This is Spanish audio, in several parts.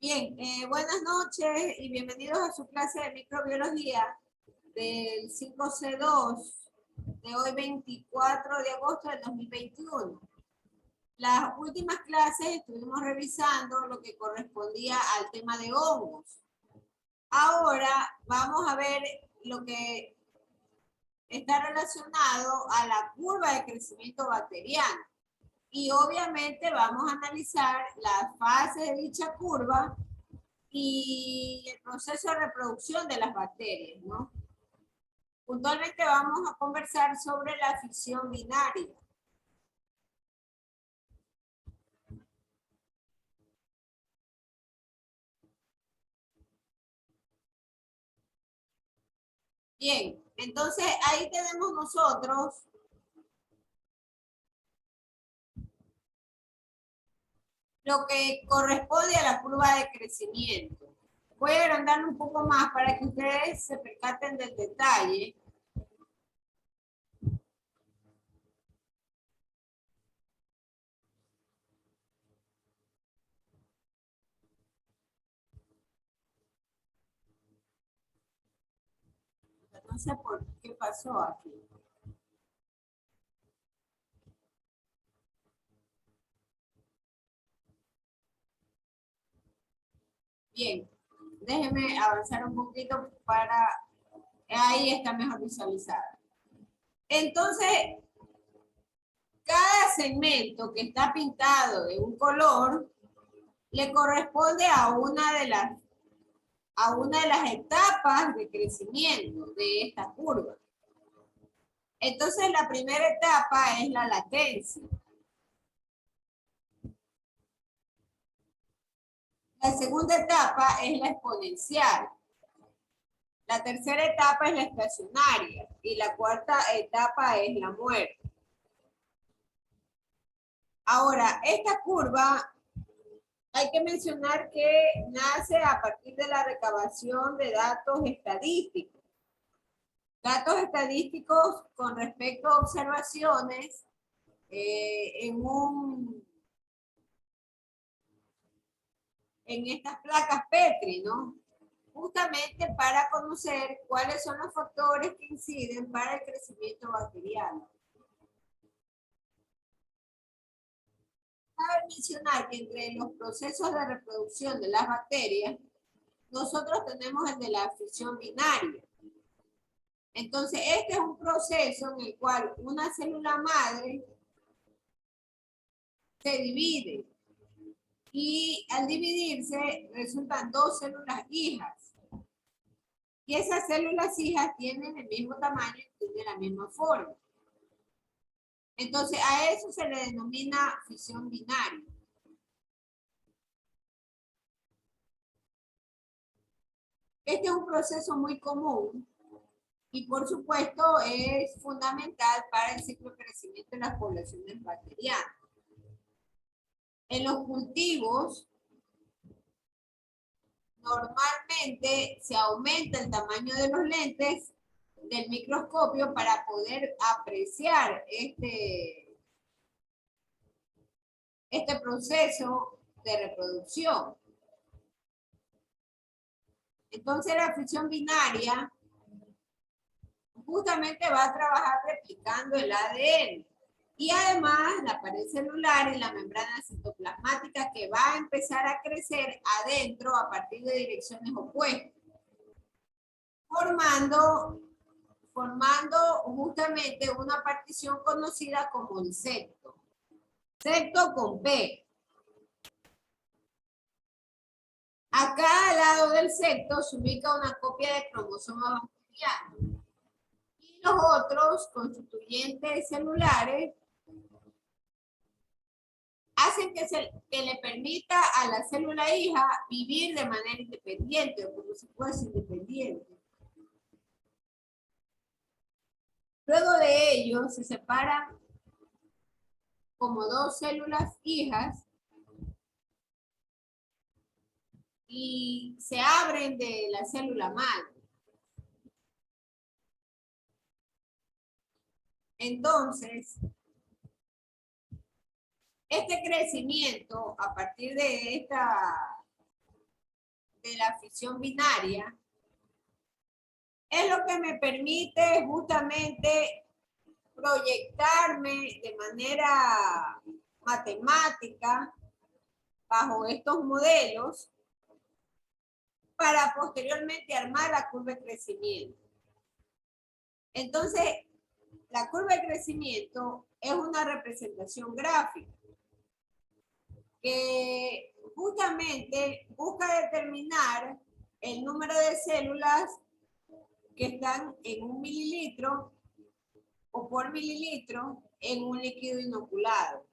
Bien, buenas noches y bienvenidos a su clase de microbiología del 5C2 de hoy 24 de agosto del 2021. Las últimas clases estuvimos revisando lo que correspondía al tema de hongos. Ahora vamos a ver lo que está relacionado a la curva de crecimiento bacteriano. Y obviamente vamos a analizar las fases de dicha curva y el proceso de reproducción de las bacterias, ¿no? Puntualmente vamos a conversar sobre la fisión binaria. Bien, entonces ahí tenemos nosotros lo que corresponde a la curva de crecimiento. Voy a agrandarlo un poco más para que ustedes se percaten del detalle. No sé por qué pasó aquí. Bien, déjenme avanzar un poquito para... Ahí está mejor visualizada. Entonces, cada segmento que está pintado de un color le corresponde a una de las etapas de crecimiento de esta curva. Entonces, la primera etapa es la latencia. La segunda etapa es la exponencial. La tercera etapa es la estacionaria y la cuarta etapa es la muerte. Ahora, esta curva hay que mencionar que nace a partir de la recabación de datos estadísticos. Datos estadísticos con respecto a observaciones en estas placas Petri, ¿no? Justamente para conocer cuáles son los factores que inciden para el crecimiento bacteriano. Cabe mencionar que entre los procesos de reproducción de las bacterias, nosotros tenemos el de la fisión binaria. Entonces, este es un proceso en el cual una célula madre se divide y al dividirse resultan dos células hijas. Y esas células hijas tienen el mismo tamaño y tienen la misma forma. Entonces, a eso se le denomina fisión binaria. Este es un proceso muy común y por supuesto es fundamental para el ciclo de crecimiento de las poblaciones bacterianas. En los cultivos, normalmente se aumenta el tamaño de los lentes del microscopio para poder apreciar este proceso de reproducción. Entonces la fisión binaria justamente va a trabajar replicando el ADN. Y además la pared celular y la membrana citoplasmática que va a empezar a crecer adentro a partir de direcciones opuestas, formando justamente una partición conocida como el septo. Septo con P. Acá al lado del septo se ubica una copia de cromosoma bacteriano. Y los otros constituyentes celulares hacen que le permita a la célula hija vivir de manera independiente o como si fuese independiente. Luego de ello se separan como dos células hijas y se abren de la célula madre. Entonces, este crecimiento a partir de de la fisión binaria es lo que me permite justamente proyectarme de manera matemática bajo estos modelos para posteriormente armar la curva de crecimiento. Entonces, la curva de crecimiento es una representación gráfica que justamente busca determinar el número de células que están en un mililitro o por mililitro en un líquido inoculado.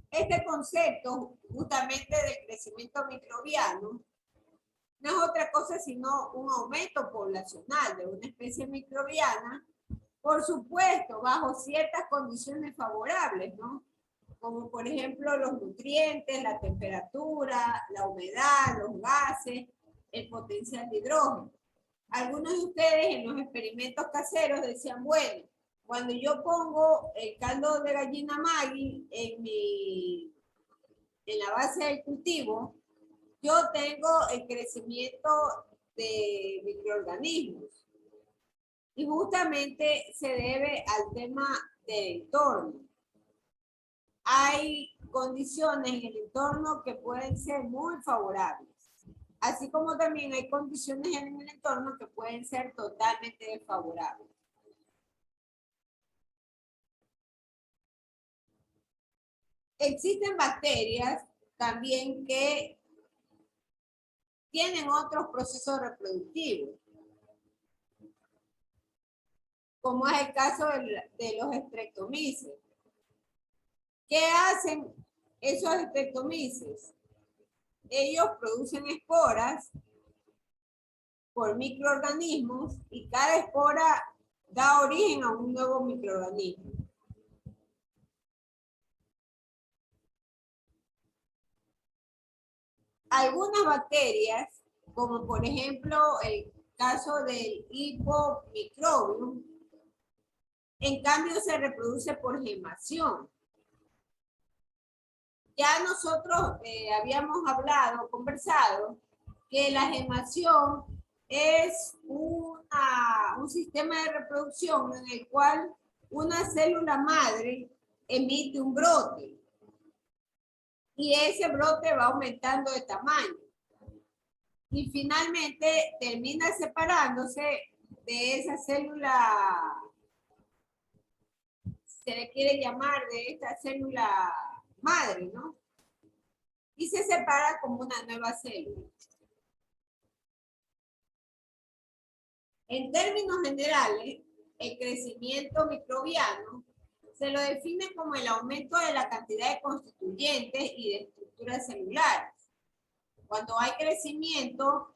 Este concepto justamente del crecimiento microbiano no es otra cosa sino un aumento poblacional de una especie microbiana, por supuesto, bajo ciertas condiciones favorables, ¿no? Como por ejemplo los nutrientes, la temperatura, la humedad, los gases, el potencial de hidrógeno. Algunos de ustedes en los experimentos caseros decían, bueno, cuando yo pongo el caldo de gallina Maggi en la base del cultivo, yo tengo el crecimiento de microorganismos. Y justamente se debe al tema del entorno. Hay condiciones en el entorno que pueden ser muy favorables, así como también hay condiciones en el entorno que pueden ser totalmente desfavorables. Existen bacterias también que tienen otros procesos reproductivos, como es el caso de los streptomyces. ¿Qué hacen esos streptomyces? Ellos producen esporas por microorganismos y cada espora da origen a un nuevo microorganismo. Algunas bacterias, como por ejemplo el caso del hipomicrobium, en cambio se reproduce por gemación. Ya nosotros habíamos hablado, conversado, que la gemación es un sistema de reproducción en el cual una célula madre emite un brote y ese brote va aumentando de tamaño y finalmente termina separándose de esa célula, se le quiere llamar de esta célula madre, ¿no? Y se separa como una nueva célula. En términos generales, el crecimiento microbiano se lo define como el aumento de la cantidad de constituyentes y de estructuras celulares. Cuando hay crecimiento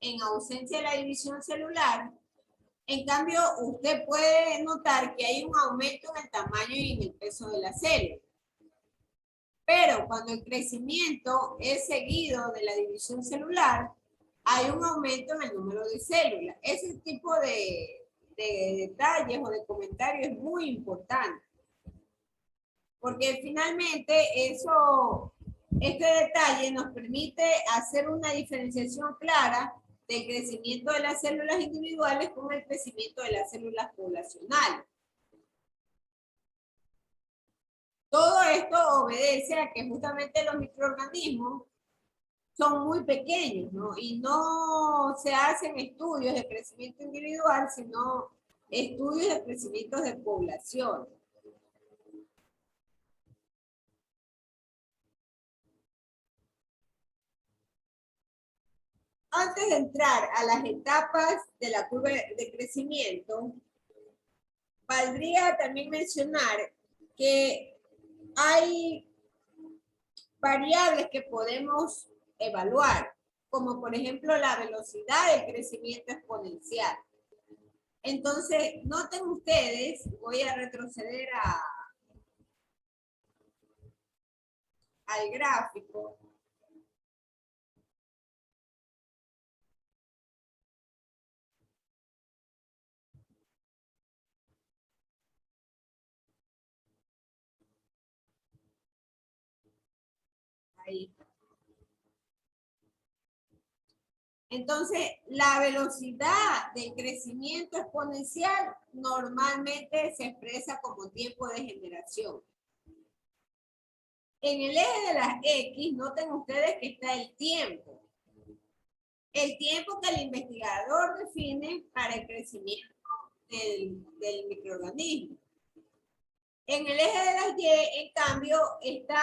en ausencia de la división celular, en cambio, usted puede notar que hay un aumento en el tamaño y en el peso de la célula. Pero cuando el crecimiento es seguido de la división celular, hay un aumento en el número de células. Ese tipo de detalles o de comentarios es muy importante. Porque finalmente este detalle nos permite hacer una diferenciación clara del crecimiento de las células individuales con el crecimiento de las células poblacionales. Todo esto obedece a que justamente los microorganismos son muy pequeños, ¿no? Y no se hacen estudios de crecimiento individual, sino estudios de crecimiento de población. Antes de entrar a las etapas de la curva de crecimiento, valdría también mencionar que hay variables que podemos evaluar, como por ejemplo la velocidad del crecimiento exponencial. Entonces, noten ustedes, voy a retroceder al gráfico. Ahí. Entonces, la velocidad del crecimiento exponencial normalmente se expresa como tiempo de generación. En el eje de las X, noten ustedes que está el tiempo. El tiempo que el investigador define para el crecimiento del microorganismo. En el eje de las Y, en cambio, está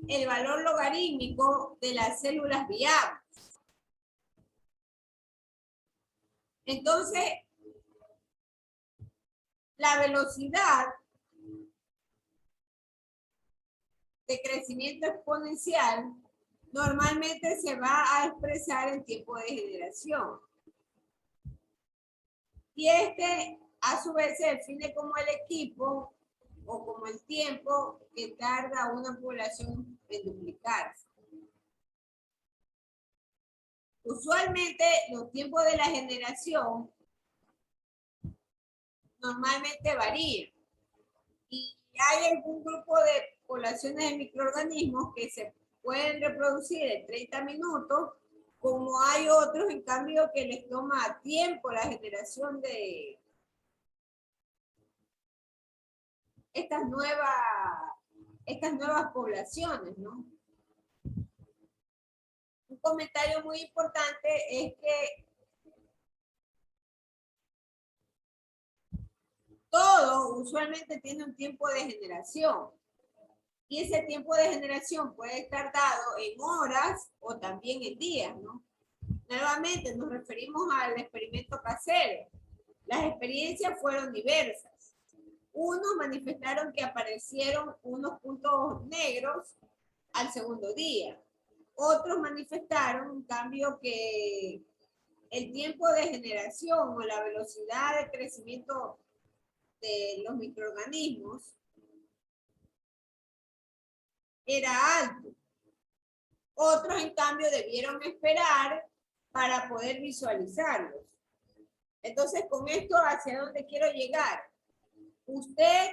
el valor logarítmico de las células viables. Entonces, la velocidad de crecimiento exponencial normalmente se va a expresar en tiempo de generación. Y este, a su vez, se define como el equipo o como el tiempo que tarda una población en duplicarse. Usualmente, los tiempos de la generación normalmente varían. Y hay algún grupo de poblaciones de microorganismos que se pueden reproducir en 30 minutos, como hay otros, en cambio, que les toma tiempo la generación de estas nuevas poblaciones, ¿no? Un comentario muy importante es que todo usualmente tiene un tiempo de generación. Y ese tiempo de generación puede estar dado en horas o también en días, ¿no? Nuevamente nos referimos al experimento casero. Las experiencias fueron diversas. Unos manifestaron que aparecieron unos puntos negros al segundo día. Otros manifestaron, en cambio, que el tiempo de generación o la velocidad de crecimiento de los microorganismos era alto. Otros, en cambio, debieron esperar para poder visualizarlos. Entonces, con esto, ¿hacia dónde quiero llegar? Usted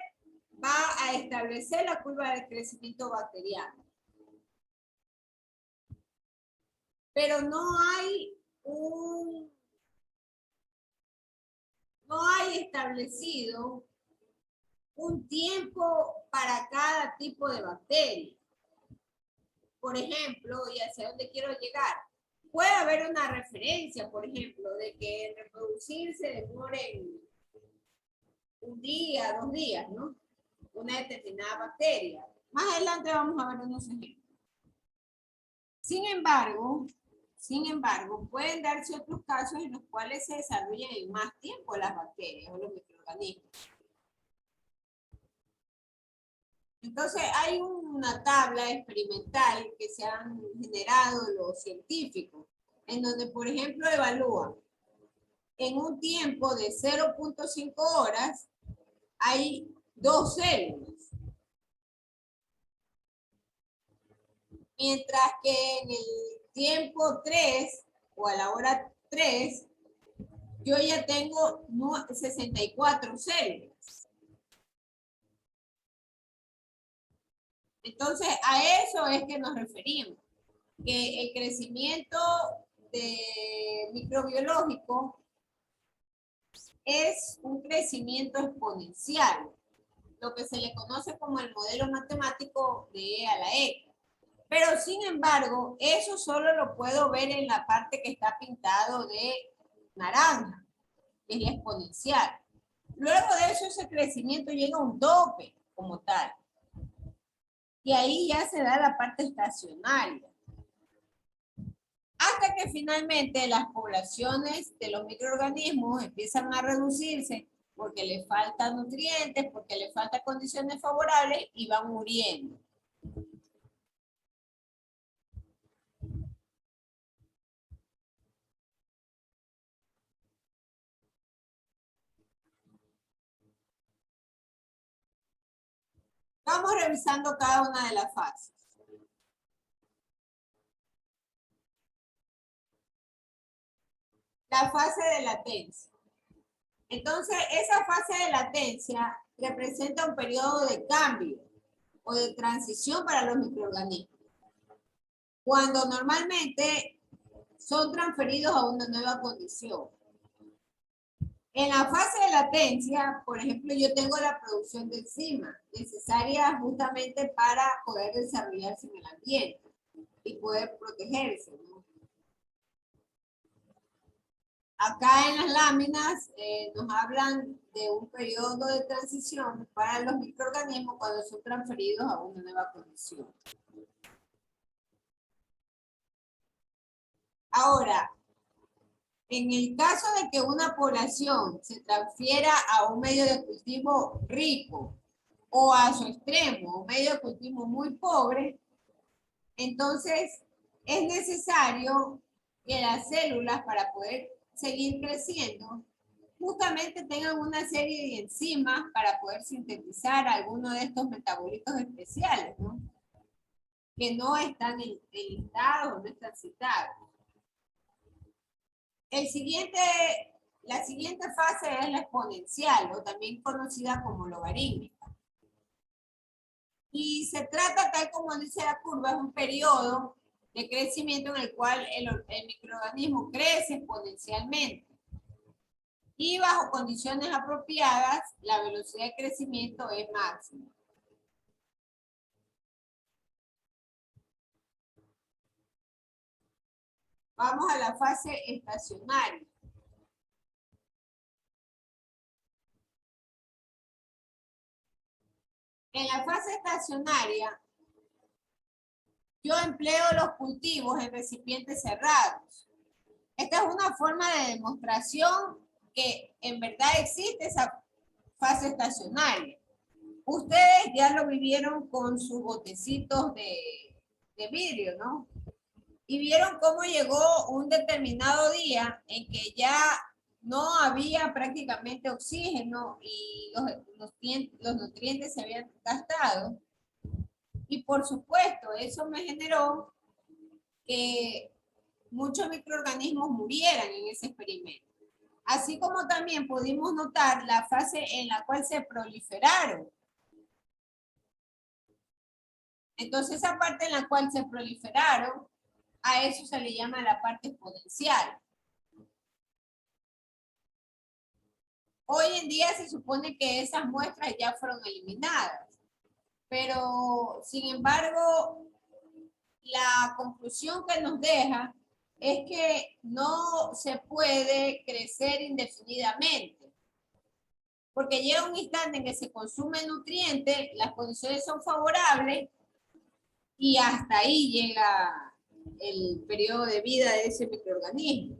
va a establecer la curva de crecimiento bacteriano. Pero no hay establecido un tiempo para cada tipo de bacteria. Por ejemplo, y hacia dónde quiero llegar, puede haber una referencia, por ejemplo, de que el reproducirse demore un día, 2 días, ¿no? Una determinada bacteria. Más adelante vamos a ver unos ejemplos. Sin embargo, pueden darse otros casos en los cuales se desarrollan en más tiempo las bacterias o los microorganismos. Entonces, hay una tabla experimental que se han generado los científicos, en donde, por ejemplo, evalúan en un tiempo de 0.5 horas, hay 2 células. Mientras que en el tiempo 3 o a la hora 3, yo ya tengo 64 células. Entonces, a eso es que nos referimos, que el crecimiento microbiológico es un crecimiento exponencial, lo que se le conoce como el modelo matemático de E a la X. Pero sin embargo, eso solo lo puedo ver en la parte que está pintado de naranja, que es la exponencial. Luego de eso, ese crecimiento llega a un tope como tal. Y ahí ya se da la parte estacionaria. Hasta que finalmente las poblaciones de los microorganismos empiezan a reducirse porque le faltan nutrientes, porque le faltan condiciones favorables y van muriendo. Vamos revisando cada una de las fases. La fase de latencia. Entonces, esa fase de latencia representa un periodo de cambio o de transición para los microorganismos. cuando normalmente son transferidos a una nueva condición. En la fase de latencia, por ejemplo, yo tengo la producción de enzimas necesaria justamente para poder desarrollarse en el ambiente y poder protegerse, ¿no? Acá en las láminas nos hablan de un periodo de transición para los microorganismos cuando son transferidos a una nueva condición. Ahora, en el caso de que una población se transfiera a un medio de cultivo rico o a su extremo, un medio de cultivo muy pobre, entonces es necesario que las células, para poder seguir creciendo, justamente tengan una serie de enzimas para poder sintetizar algunos de estos metabolitos especiales, ¿no? Que no están enlistados o no están citados. La siguiente fase es la exponencial, o también conocida como logarítmica. Y se trata, tal como dice la curva, es un periodo de crecimiento en el cual el microorganismo crece exponencialmente. Y bajo condiciones apropiadas, la velocidad de crecimiento es máxima. Vamos a la fase estacionaria. En la fase estacionaria, yo empleo los cultivos en recipientes cerrados. Esta es una forma de demostración que en verdad existe esa fase estacionaria. Ustedes ya lo vivieron con sus botecitos de vidrio, ¿no? Y vieron cómo llegó un determinado día en que ya no había prácticamente oxígeno y los nutrientes se habían gastado. Y por supuesto, eso me generó que muchos microorganismos murieran en ese experimento. Así como también pudimos notar la fase en la cual se proliferaron. Entonces, esa parte en la cual se proliferaron, a eso se le llama la parte exponencial. Hoy en día se supone que esas muestras ya fueron eliminadas, pero sin embargo, la conclusión que nos deja es que no se puede crecer indefinidamente, porque llega un instante en que se consume nutriente, las condiciones son favorables y hasta ahí llega el periodo de vida de ese microorganismo.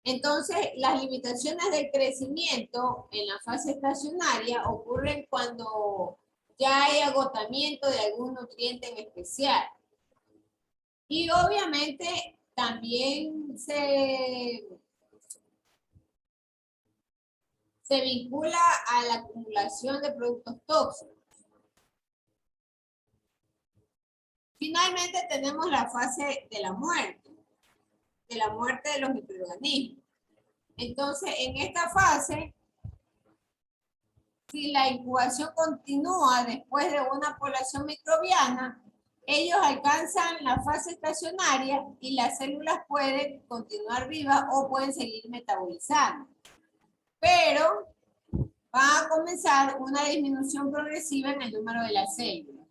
Entonces, las limitaciones del crecimiento en la fase estacionaria ocurren cuando ya hay agotamiento de algún nutriente en especial. Y obviamente también se vincula a la acumulación de productos tóxicos. Finalmente tenemos la fase de la muerte de los microorganismos. Entonces, en esta fase, si la incubación continúa después de una población microbiana, ellos alcanzan la fase estacionaria y las células pueden continuar vivas o pueden seguir metabolizando. Pero va a comenzar una disminución progresiva en el número de las células.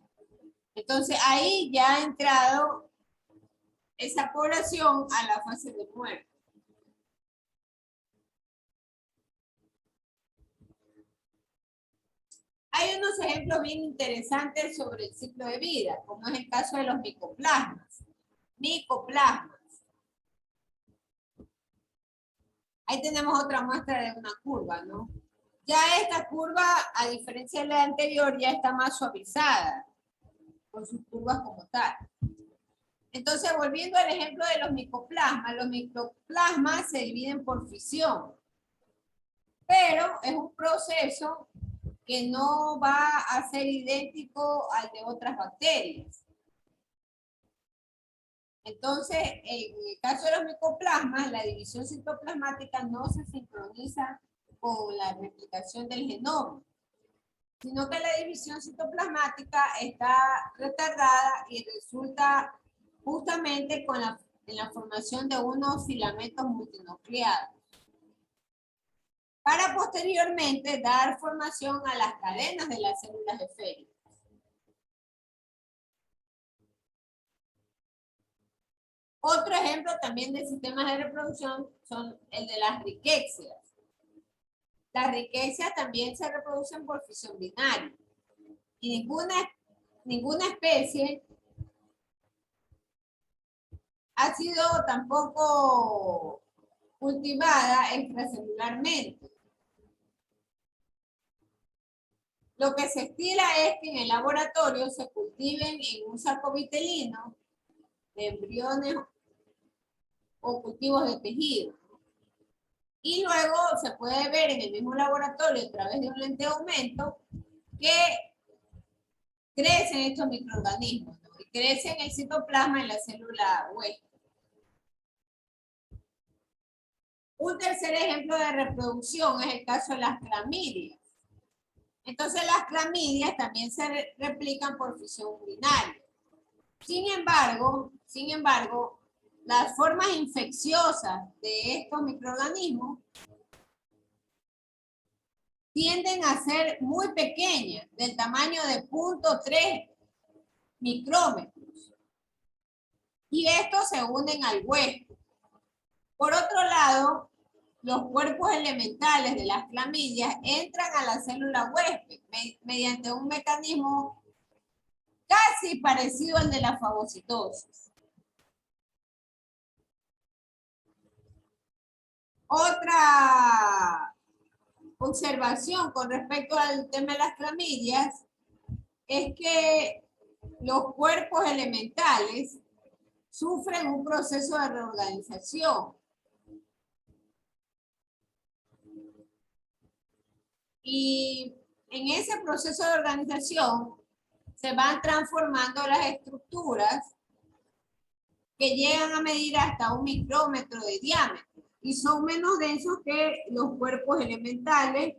Entonces ahí ya ha entrado esa población a la fase de muerte. Hay unos ejemplos bien interesantes sobre el ciclo de vida, como es el caso de los micoplasmas. Micoplasmas. Ahí tenemos otra muestra de una curva, ¿no? Ya esta curva, a diferencia de la anterior, ya está más suavizada, con sus curvas como tal. Entonces, volviendo al ejemplo de los micoplasmas se dividen por fisión, pero es un proceso que no va a ser idéntico al de otras bacterias. Entonces, en el caso de los micoplasmas, la división citoplasmática no se sincroniza con la replicación del genoma. sino que la división citoplasmática está retardada y resulta justamente en la formación de unos filamentos multinucleados, para posteriormente dar formación a las cadenas de las células esféricas. Otro ejemplo también de sistemas de reproducción son el de las riquecias. Las riquecias también se reproducen por fisión binaria. Y ninguna especie ha sido tampoco cultivada extracelularmente. Lo que se estila es que en el laboratorio se cultiven en un saco vitelino de embriones o cultivos de tejido. Y luego se puede ver en el mismo laboratorio a través de un lente de aumento que crecen estos microorganismos, ¿no? Y crecen el citoplasma en la célula huésped. Un tercer ejemplo de reproducción es el caso de las clamidias. Entonces las clamidias también se replican por fisión binaria. Sin embargo, las formas infecciosas de estos microorganismos tienden a ser muy pequeñas, del tamaño de 0.3 micrómetros. Y estos se unen al huésped. Por otro lado, los cuerpos elementales de las clamidias entran a la célula huésped mediante un mecanismo casi parecido al de la fagocitosis. Otra observación con respecto al tema de las clamidias es que los cuerpos elementales sufren un proceso de reorganización. Y en ese proceso de organización se van transformando las estructuras que llegan a medir hasta 1 micrómetro de diámetro y son menos densos que los cuerpos elementales,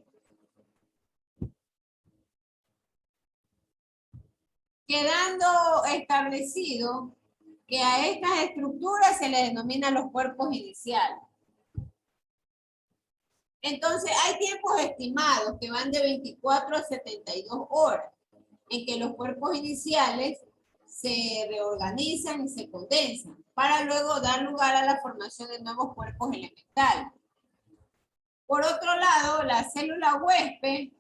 quedando establecido que a estas estructuras se les denomina los cuerpos iniciales. Entonces, hay tiempos estimados que van de 24 a 72 horas en que los cuerpos iniciales se reorganizan y se condensan para luego dar lugar a la formación de nuevos cuerpos elementales. Por otro lado, la célula huésped,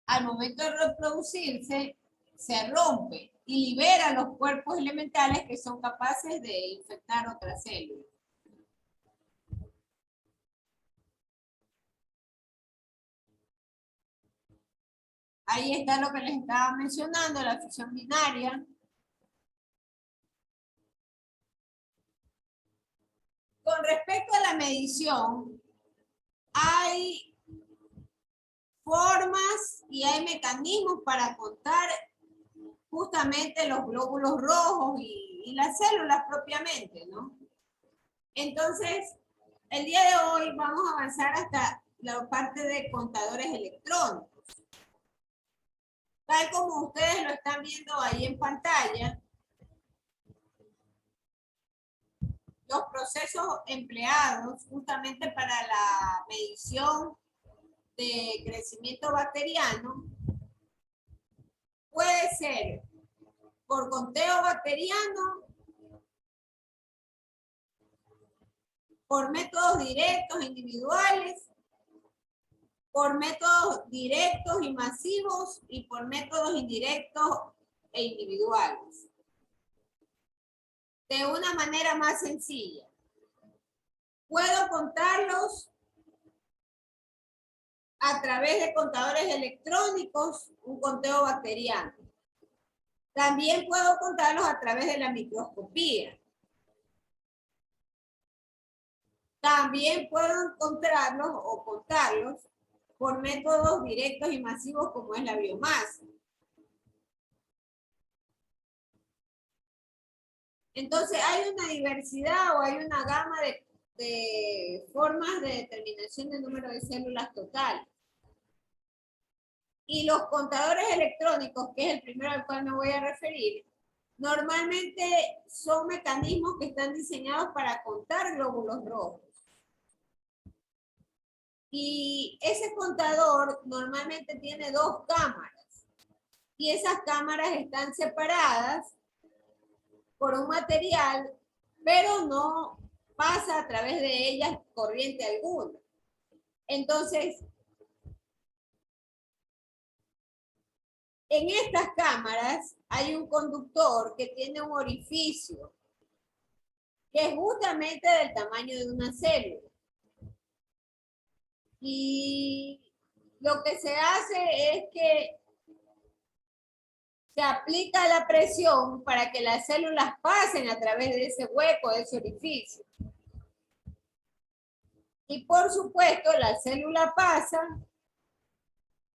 al momento de reproducirse, se rompe y libera los cuerpos elementales que son capaces de infectar otras células. Ahí está lo que les estaba mencionando, la fisión binaria. Con respecto a la medición, hay formas y hay mecanismos para contar justamente los glóbulos rojos y las células propiamente, ¿no? Entonces, el día de hoy vamos a avanzar hasta la parte de contadores electrónicos. Tal como ustedes lo están viendo ahí en pantalla, los procesos empleados justamente para la medición de crecimiento bacteriano puede ser por conteo bacteriano, por métodos directos individuales, por métodos directos y masivos y por métodos indirectos e individuales. De una manera más sencilla, puedo contarlos a través de contadores electrónicos, un conteo bacteriano. También puedo contarlos a través de la microscopía. También puedo encontrarlos o contarlos por métodos directos y masivos como es la biomasa. Entonces hay una diversidad o hay una gama de formas de determinación del número de células total. Y los contadores electrónicos, que es el primero al cual me voy a referir, normalmente son mecanismos que están diseñados para contar glóbulos rojos. Y ese contador normalmente tiene dos cámaras. Y esas cámaras están separadas por un material, pero no pasa a través de ellas corriente alguna. Entonces, en estas cámaras hay un conductor que tiene un orificio que es justamente del tamaño de una célula. Y lo que se hace es que se aplica la presión para que las células pasen a través de ese hueco, de ese orificio. Y por supuesto, la célula pasa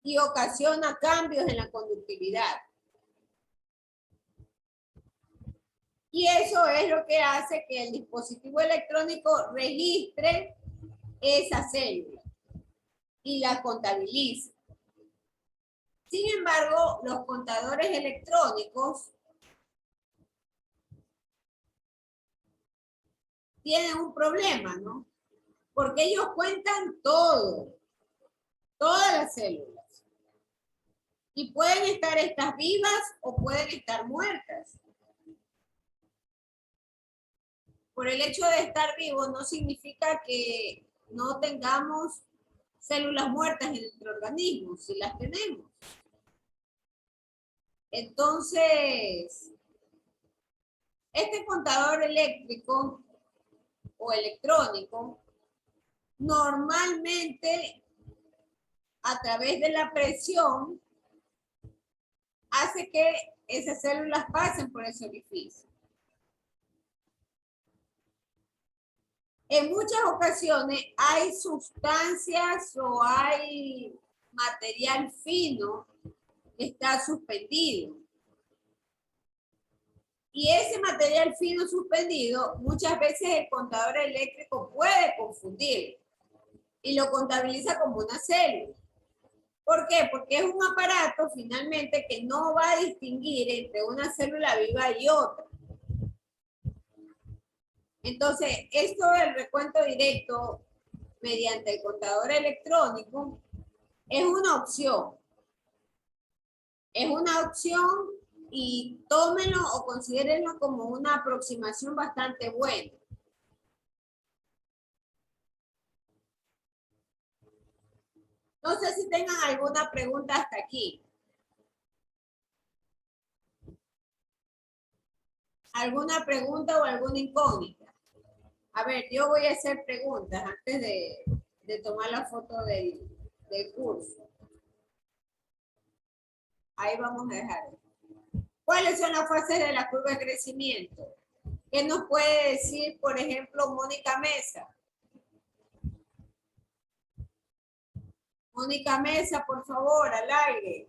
y ocasiona cambios en la conductividad. Y eso es lo que hace que el dispositivo electrónico registre esa célula y la contabilice. Sin embargo, los contadores electrónicos tienen un problema, ¿no? Porque ellos cuentan todo, todas las células. Y pueden estar estas vivas o pueden estar muertas. Por el hecho de estar vivos no significa que no tengamos células muertas en nuestro organismo, si las tenemos. Entonces, este contador eléctrico o electrónico, normalmente a través de la presión, hace que esas células pasen por ese orificio. En muchas ocasiones hay sustancias o hay material fino que está suspendido. Y ese material fino suspendido, muchas veces el contador eléctrico puede confundir y lo contabiliza como una célula. ¿Por qué? Porque es un aparato finalmente que no va a distinguir entre una célula viva y otra. Entonces, esto del recuento directo mediante el contador electrónico es una opción. Es una opción y tómenlo o considérenlo como una aproximación bastante buena. No sé si tengan alguna pregunta hasta aquí. ¿Alguna pregunta o alguna incógnita? A ver, yo voy a hacer preguntas antes de tomar la foto del curso. Ahí vamos a dejar. ¿Cuáles son las fases de la curva de crecimiento? ¿Qué nos puede decir, por ejemplo, Mónica Mesa? Mónica Mesa, por favor, al aire.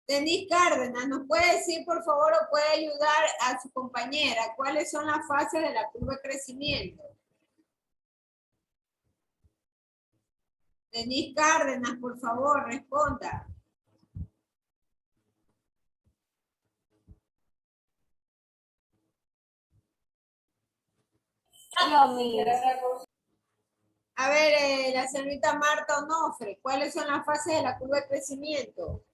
Denise Cárdenas, ¿nos puede decir, por favor, o puede ayudar a su compañera? ¿Cuáles son las fases de la curva de crecimiento? Denise Cárdenas, por favor, responda. A ver, la señorita Marta Onofre, ¿cuáles son las fases de la curva de crecimiento?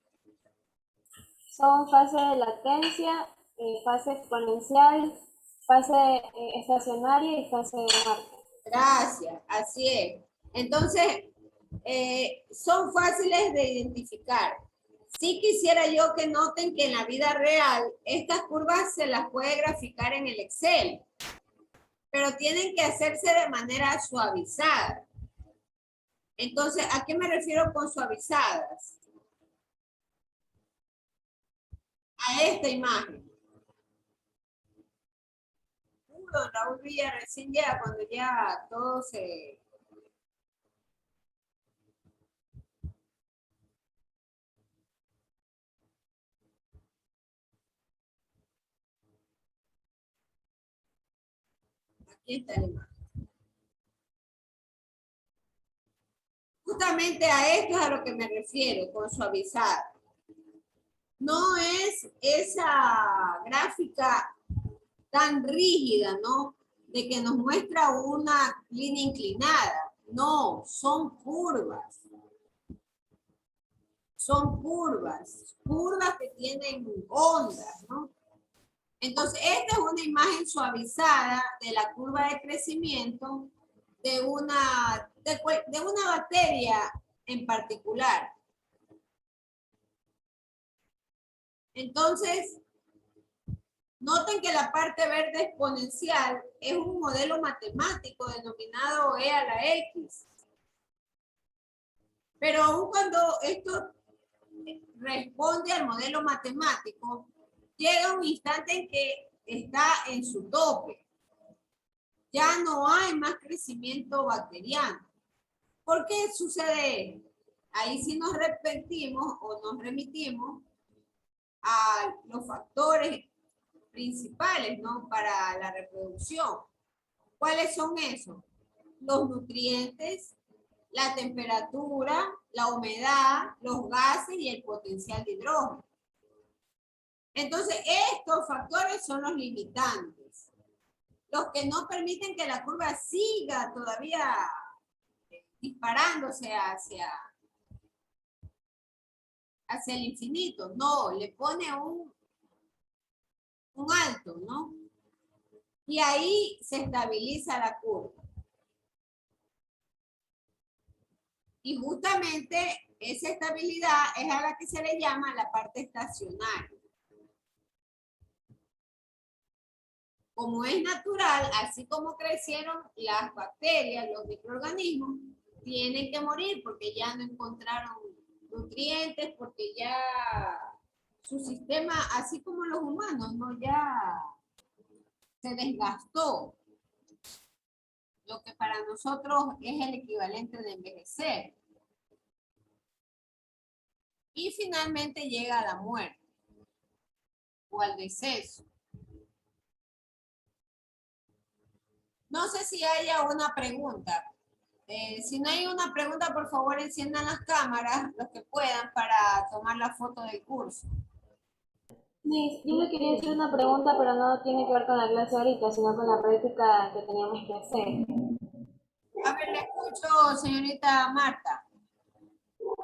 Son fase de latencia, fase exponencial, fase estacionaria y fase de marca. Gracias, así es. Entonces, son fáciles de identificar. Sí quisiera yo que noten que en la vida real estas curvas se las puede graficar en el Excel, pero tienen que hacerse de manera suavizada. Entonces, ¿a qué me refiero con suavizadas? A esta imagen. Don Raúl Villa recién llega cuando ya todo se... Y está la imagen. Justamente a esto es a lo que me refiero con suavizar. No es esa gráfica tan rígida, ¿no? De que nos muestra una línea inclinada. No, son curvas. Son curvas que tienen ondas, ¿no? Entonces, esta es una imagen suavizada de la curva de crecimiento de una bacteria en particular. Entonces, noten que la parte verde exponencial es un modelo matemático denominado e a la x. Pero aun cuando esto responde al modelo matemático, llega un instante en que está en su tope. Ya no hay más crecimiento bacteriano. ¿Por qué sucede? Ahí sí nos remitimos a los factores principales, ¿no? Para la reproducción. ¿Cuáles son esos? Los nutrientes, la temperatura, la humedad, los gases y el potencial de hidrógeno. Entonces, estos factores son los limitantes, los que no permiten que la curva siga todavía disparándose hacia el infinito. No, le pone un alto, ¿no? Y ahí se estabiliza la curva. Y justamente esa estabilidad es a la que se le llama la parte estacionaria. Como es natural, así como crecieron las bacterias, los microorganismos, tienen que morir porque ya no encontraron nutrientes, porque ya su sistema, así como los humanos, ¿no? Ya se desgastó. Lo que para nosotros es el equivalente de envejecer. Y finalmente llega a la muerte o al deceso. No sé si haya una pregunta. Si no hay una pregunta, por favor enciendan las cámaras, los que puedan, para tomar la foto del curso. Sí, yo le quería hacer una pregunta, pero no tiene que ver con la clase ahorita, sino con la práctica que teníamos que hacer. A ver, le escucho, señorita Marta.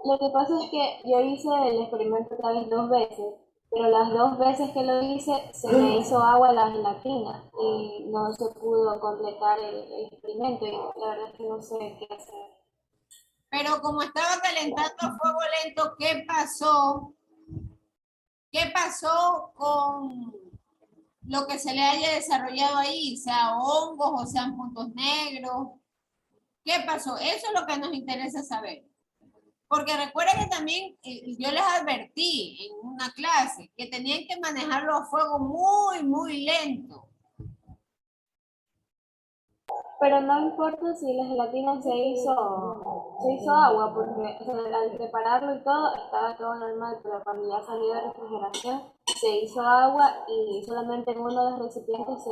Lo que pasa es que yo hice el experimento otra vez 2 veces, pero las 2 veces que lo hice se me hizo agua en la gelatina y no se pudo completar el experimento y la verdad es que no sé qué hacer. Pero como estaba calentando a fuego lento, ¿qué pasó? ¿Qué pasó con lo que se le haya desarrollado ahí? Sea hongos o sean puntos negros. ¿Qué pasó? Eso es lo que nos interesa saber. Porque recuerden que también yo les advertí en una clase que tenían que manejarlo a fuego muy, muy lento. Pero no importa si la gelatina se hizo agua, porque o sea, al prepararlo y todo estaba todo normal, pero cuando ya salió de refrigeración se hizo agua y solamente en uno de los recipientes se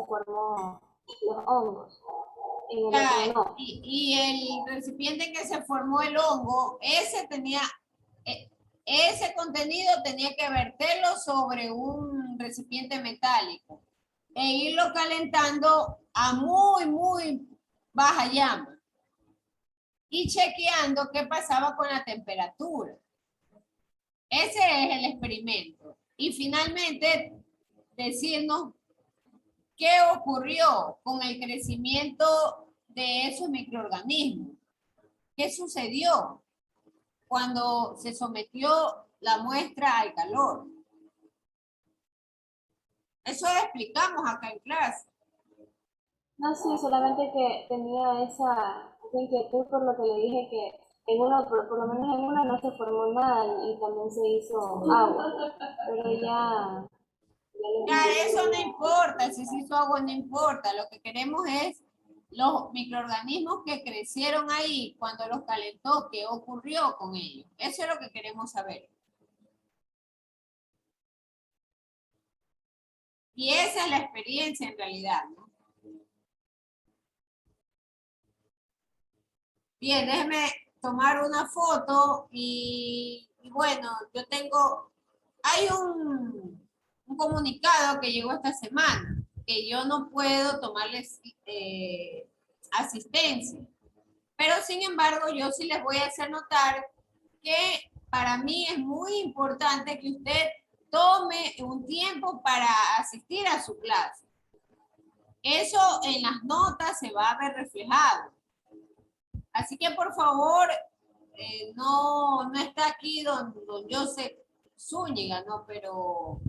formó los hongos, en el Ya, otro no. y el recipiente en que se formó el hongo, ese contenido tenía que verterlo sobre un recipiente metálico e irlo calentando a muy, muy baja llama y chequeando qué pasaba con la temperatura. Ese es el experimento. Y finalmente, decirnos qué ocurrió con el crecimiento de esos microorganismos. ¿Qué sucedió cuando se sometió la muestra al calor? Eso explicamos acá en clase. No, sí, solamente que tenía esa inquietud por lo que le dije que en uno, por lo menos en uno no se formó nada y también se hizo agua, pero ya les Ya, dije eso no que importa, si se hizo agua no importa. Lo que queremos es los microorganismos que crecieron ahí cuando los calentó, qué ocurrió con ellos. Eso es lo que queremos saber. Y esa es la experiencia en realidad, ¿no? Bien, déjeme tomar una foto y bueno, yo tengo, hay un comunicado que llegó esta semana, que yo no puedo tomarles asistencia, pero sin embargo yo sí les voy a hacer notar que para mí es muy importante que usted tome un tiempo para asistir a su clase. Eso en las notas se va a ver reflejado. Así que por favor, no está aquí don Joseph Zúñiga, ¿no? Pero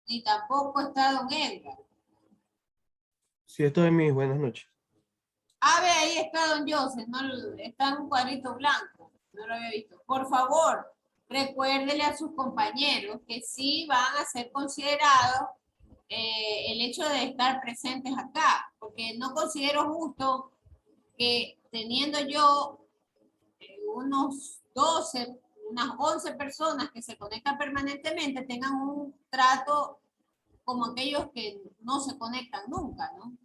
ni tampoco está don Edgar. Sí, esto es mis buenas noches. Ve, ahí está don Joseph, ¿no? Está en un cuadrito blanco, no lo había visto. Por favor, recuérdele a sus compañeros que sí van a ser considerados el hecho de estar presentes acá, porque no considero justo que teniendo yo unas 11 personas que se conectan permanentemente tengan un trato como aquellos que no se conectan nunca, ¿no?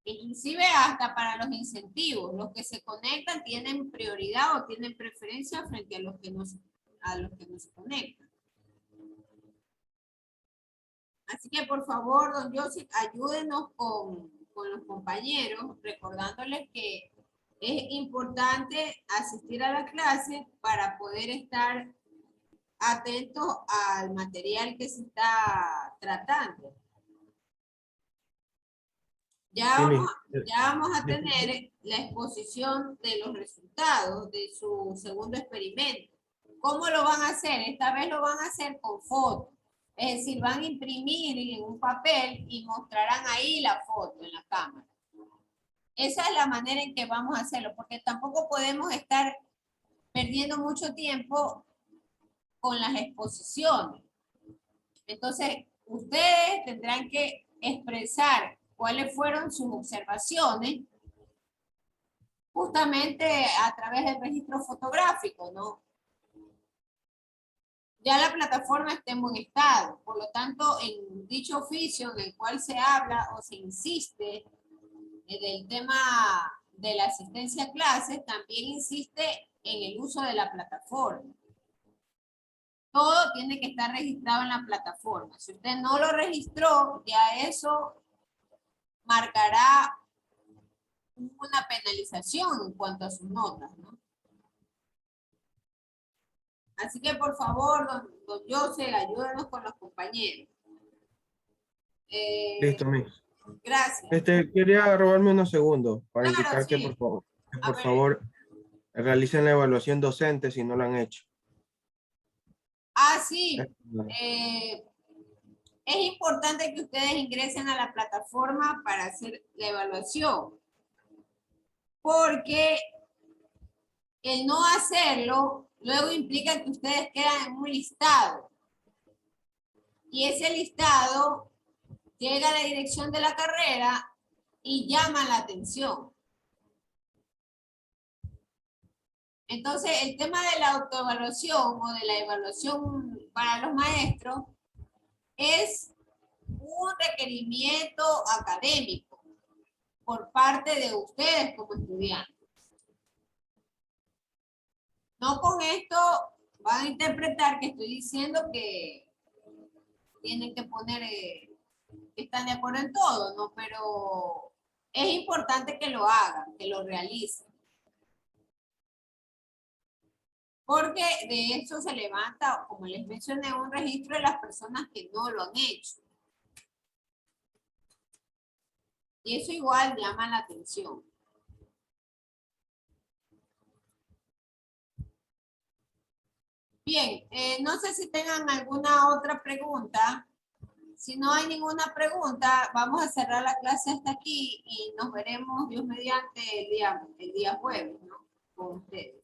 Inclusive hasta para los incentivos, los que se conectan tienen prioridad o tienen preferencia frente a los que no se conectan. Así que por favor, don Joseph, ayúdenos con los compañeros, recordándoles que es importante asistir a la clase para poder estar atentos al material que se está tratando. Ya Sí, vamos, mis- ya vamos a tener la exposición de los resultados de su segundo experimento. ¿Cómo lo van a hacer? Esta vez lo van a hacer con fotos. Es decir, van a imprimir en un papel y mostrarán ahí la foto en la cámara. Esa es la manera en que vamos a hacerlo, porque tampoco podemos estar perdiendo mucho tiempo con las exposiciones. Entonces, ustedes tendrán que expresar cuáles fueron sus observaciones justamente a través del registro fotográfico, ¿no? Ya la plataforma está en buen estado, por lo tanto, en dicho oficio en el cual se habla o se insiste del tema de la asistencia a clases, también insiste en el uso de la plataforma. Todo tiene que estar registrado en la plataforma. Si usted no lo registró, ya eso marcará una penalización en cuanto a sus notas, ¿no? Así que por favor, don José, ayúdenos con los compañeros. Listo, mis. Gracias. Quería robarme unos segundos para Claro, indicar sí. que A por ver. favor realicen la evaluación docente si no lo han hecho. Sí. Eh, es importante que ustedes ingresen a la plataforma para hacer la evaluación. Porque el no hacerlo luego implica que ustedes quedan en un listado. Y ese listado llega a la dirección de la carrera y llama la atención. Entonces, el tema de la autoevaluación o de la evaluación para los maestros es un requerimiento académico por parte de ustedes como estudiantes. No con esto van a interpretar que estoy diciendo que tienen que poner, que están de acuerdo en todo, ¿no? Pero es importante que lo hagan, que lo realicen. Porque de eso se levanta, como les mencioné, un registro de las personas que no lo han hecho. Y eso igual llama la atención. Bien, no sé si tengan alguna otra pregunta. Si no hay ninguna pregunta, vamos a cerrar la clase hasta aquí y nos veremos, Dios mediante, el día jueves, ¿no? Con ustedes.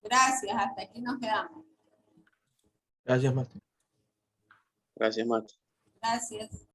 Gracias, hasta aquí nos quedamos. Gracias, maestro. Gracias, Marta. Gracias.